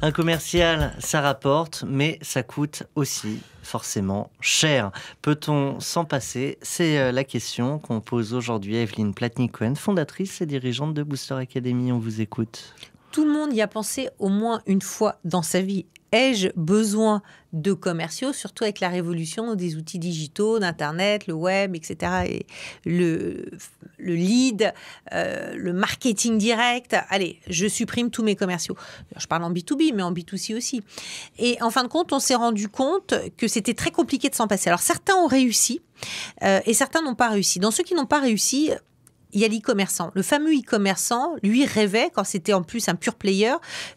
Un commercial, ça rapporte, mais ça coûte aussi forcément cher. Peut-on s'en passer? C'est la question qu'on pose aujourd'hui à Evelyne Platnik-Cohen, fondatrice et dirigeante de Booster Academy. On vous écoute. Tout le monde y a pensé au moins une fois dans sa vie. Ai-je besoin de commerciaux, surtout avec la révolution des outils digitaux, d'Internet, le web, etc. Et le lead, le marketing direct. Allez, je supprime tous mes commerciaux. Je parle en B2B, mais en B2C aussi. Et en fin de compte, on s'est rendu compte que c'était très compliqué de s'en passer. Alors, certains ont réussi et certains n'ont pas réussi. Dans ceux qui n'ont pas réussi, il y a l'e-commerçant. Le fameux e-commerçant, lui, rêvait, quand c'était en plus un pure player,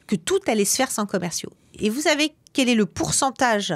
que tout allait se faire sans commerciaux. Et vous savez quel est le pourcentage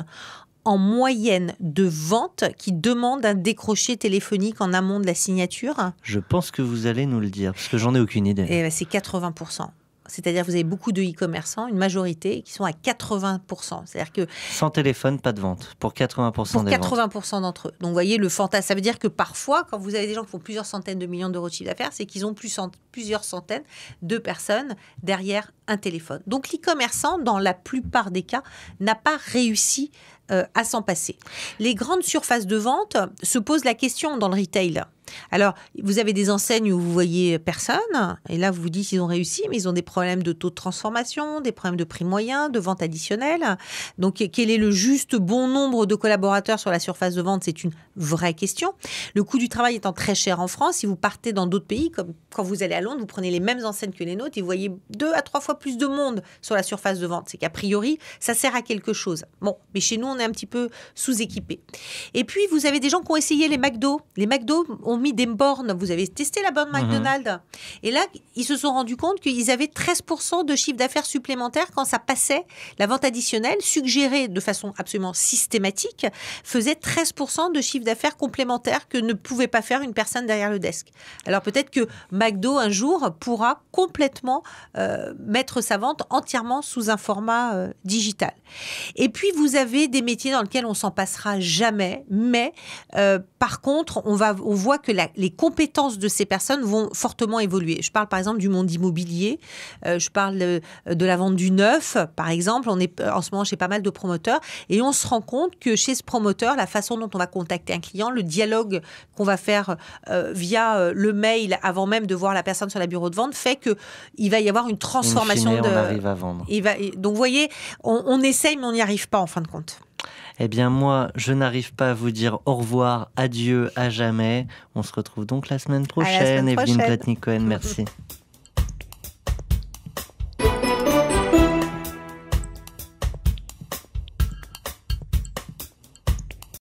en moyenne de ventes qui demandent un décroché téléphonique en amont de la signature? Je pense que vous allez nous le dire, parce que j'en ai aucune idée. Et c'est 80%. C'est-à-dire que vous avez beaucoup de e-commerçants, une majorité, qui sont à 80%. C'est-à-dire que sans téléphone, pas de vente, pour 80% des ventes. Pour 80% d'entre eux. Donc, vous voyez, le fantasme, ça veut dire que parfois, quand vous avez des gens qui font plusieurs centaines de millions d'euros de chiffre d'affaires, c'est qu'ils ont plusieurs centaines de personnes derrière un téléphone. Donc, l'e-commerçant, dans la plupart des cas, n'a pas réussi à s'en passer. Les grandes surfaces de vente se posent la question dans le retail. Alors, vous avez des enseignes où vous voyez personne, et là, vous vous dites qu'ils ont réussi, mais ils ont des problèmes de taux de transformation, des problèmes de prix moyen, de vente additionnelle. Donc, quel est le juste bon nombre de collaborateurs sur la surface de vente? C'est une vraie question. Le coût du travail étant très cher en France, si vous partez dans d'autres pays, comme quand vous allez à Londres, vous prenez les mêmes enseignes que les nôtres et vous voyez 2 à 3 fois plus de monde sur la surface de vente. C'est qu'a priori, ça sert à quelque chose. Bon, mais chez nous, on est un petit peu sous-équipés. Et puis, vous avez des gens qui ont essayé les McDo. Les McDo ont mis des bornes. Vous avez testé la borne McDonald's. Et là, ils se sont rendus compte qu'ils avaient 13% de chiffre d'affaires supplémentaire quand ça passait. La vente additionnelle, suggérée de façon absolument systématique, faisait 13% de chiffre d'affaires complémentaire que ne pouvait pas faire une personne derrière le desk. Alors peut-être que McDo, un jour, pourra complètement mettre sa vente entièrement sous un format digital. Et puis, vous avez des métiers dans lesquels on s'en passera jamais, mais par contre, on voit que les compétences de ces personnes vont fortement évoluer. Je parle par exemple du monde immobilier, je parle de la vente du neuf, par exemple. On est en ce moment chez pas mal de promoteurs et on se rend compte que chez ce promoteur, la façon dont on va contacter un client, le dialogue qu'on va faire via le mail avant même de voir la personne sur la bureau de vente fait qu'il va y avoir une transformation. On arrive à vendre. Donc vous voyez, on essaye mais on n'y arrive pas en fin de compte. Eh bien moi, je n'arrive pas à vous dire au revoir, adieu, à jamais. On se retrouve donc la semaine prochaine. Evelyne Platnik-Cohen, merci.